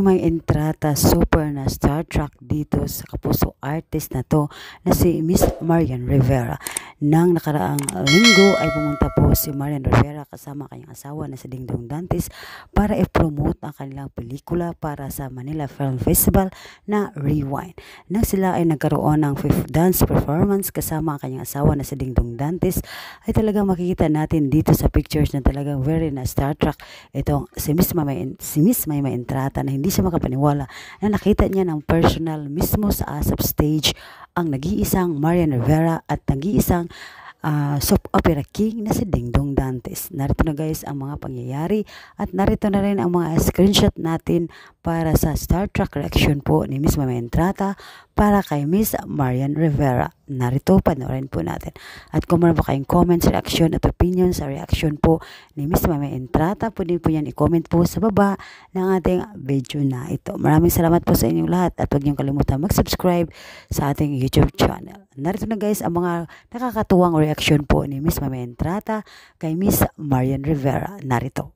May entrata super na Star Trek dito sa kapuso artist na to na si Miss Marian Rivera. Nang nakaraang linggo ay pumunta po si Marian Rivera kasama kanyang asawa na si Dingdong Dantes para i-promote ang kanilang pelikula para sa Manila Film Festival na Rewind. Nang sila ay nagkaroon ng fifth dance performance kasama ang kanyang asawa na si Dingdong Dantes, ay talagang makikita natin dito sa pictures na talagang very na Star Trek itong si Miss Mayma Entrata na hindi siya makapaniwala na nakita niya ng personal mismo sa ASAP stage ang nag-iisang Marian Rivera at nag-iisang soap opera king na si Dingdong Dantes. Narito na guys ang mga pangyayari at narito na rin ang mga screenshot natin para sa Star Trek reaction po ni Miss Mayma Entrata para kay Miss Marian Rivera. Narito, panoorin po natin. At kung meron pa kayong comments, reaction at opinion sa reaction po ni Miss Mayma Entrata, pwede po yan i-comment po sa baba ng ating video na ito. Maraming salamat po sa inyong lahat at huwag niyong kalimutan mag-subscribe sa ating YouTube channel. Narito na guys ang mga nakakatuwang reaction po ni Miss Mayma Entrata kay Miss Marian Rivera. Narito.